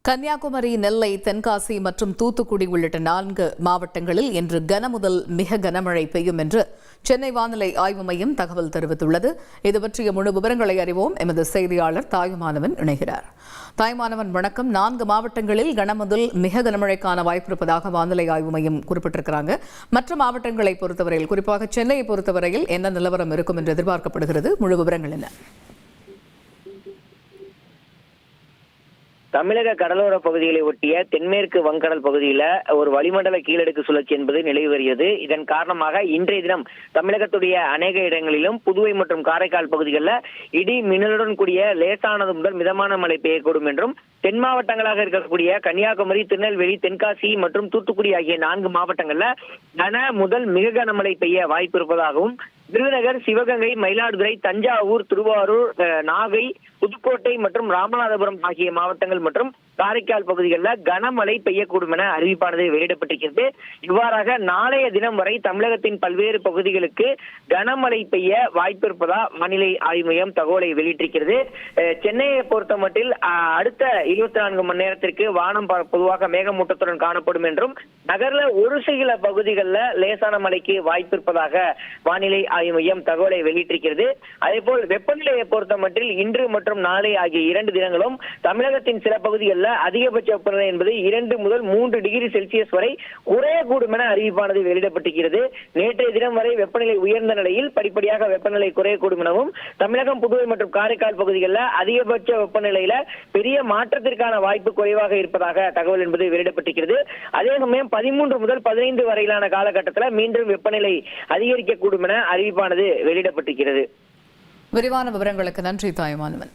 கன்னியாகுமரி, நெல்லை, தென்காசி மற்றும் தூத்துக்குடி உள்ளிட்ட 4 மாவட்டங்களில் இன்று கனமுதல் மிக கனமழை பெய்யும் என்று சென்னை வானிலை ஆய்வு மையம் தகவல் தெரிவித்துள்ளது. இது பற்றிய முழு விவரங்களை அறிவோம். எமது செய்தியாளர் தாயுமானவன் இணைகிறார். தாயுமானவன், வணக்கம். 4 மாவட்டங்களில் கனமுதல் மிக கனமழைக்கான வாய்ப்பிருப்பதாக வானிலை ஆய்வு மையம் குறிப்பிட்டிருக்கிறாங்க. மற்ற மாவட்டங்களை பொறுத்தவரையில், குறிப்பாக சென்னையை பொறுத்தவரையில் என்ன நிலவரம் இருக்கும் என்று எதிர்பார்க்கப்படுகிறது? முழு விவரங்கள் என்ன? தமிழக கடலோர பகுதிகளை ஒட்டிய தென்மேற்கு வங்கடல் பகுதியில ஒரு வளிமண்டல கீழடுக்கு சுழற்சி என்பது நிலவி வருகிறது. இதன் காரணமாக இன்றைய தினம் தமிழகத்துடைய அநேக இடங்களிலும் புதுவை மற்றும் காரைக்கால் பகுதிகளில் இடி மின்னலுடன் கூடிய லேசானது முதல் மிதமான மழை பெய்யக்கூடும் என்றும், தென் மாவட்டங்களாக இருக்கக்கூடிய கன்னியாகுமரி, திருநெல்வேலி, தென்காசி மற்றும் தூத்துக்குடி ஆகிய 4 மாவட்டங்கள்ல கன முதல் மிக கனமழை பெய்ய வாய்ப்பு இருப்பதாகவும், விருதுநகர், சிவகங்கை, மயிலாடுதுறை, தஞ்சாவூர், திருவாரூர், நாகை, புதுக்கோட்டை மற்றும் ராமநாதபுரம் ஆகிய மாவட்டங்கள் மற்றும் காரைக்கால் பகுதிகளில் கனமழை பெய்யக்கூடும் என அறிவிப்பானது வெளியிடப்பட்டிருக்கிறது. இவ்வாறாக நாளைய தினம் வரை தமிழகத்தின் பல்வேறு பகுதிகளுக்கு கனமழை பெய்ய வாய்ப்பு இருப்பதா வானிலை ஆய்வு மையம் தகவலை வெளியிட்டிருக்கிறது. சென்னையை பொறுத்த மட்டில் அடுத்த 24 மணி நேரத்திற்கு வானம் பொதுவாக மேகமூட்டத்துடன் காணப்படும் என்றும், நகர்ல ஒரு சில பகுதிகளில் லேசான மழைக்கு வாய்ப்பு இருப்பதாக வானிலை ஆய்வு மையம் தகவலை வெளியிட்டிருக்கிறது. அதேபோல் வெப்பநிலையை பொறுத்த மட்டில் இன்று மற்றும் நாளை ஆகிய 2 தினங்களும் தமிழகத்தின் சில பகுதிகளில் அதிகபட்ச வெப்பநிலை என்பது 2 முதல் 3 டிகிரி செல்சியஸ் வரை குறையக்கூடும் என அறிவிப்பானது வெளியிடப்பட்டிருக்கிறது. நேற்றைய தினம் வரை வெப்பநிலை உயர்ந்த நிலையில் படிப்படியாக வெப்பநிலை குறையக்கூடும் எனவும், தமிழகம், புதுவை மற்றும் காரைக்கால் பகுதிகளில் அதிகபட்ச வெப்பநிலையில பெரிய மாற்றத்திற்கான வாய்ப்பு குறைவாக இருப்பதாக தகவல் என்பது வெளியிடப்பட்டிருக்கிறது. அதே சமயம் 13 முதல் 15 வரையிலான காலகட்டத்தில் மீண்டும் வெப்பநிலை அதிகரிக்கக்கூடும் என அறிவிப்பானது வெளியிடப்பட்டிருக்கிறது. விரிவான விவரங்களுக்கு நன்றி தாயுமானவன்.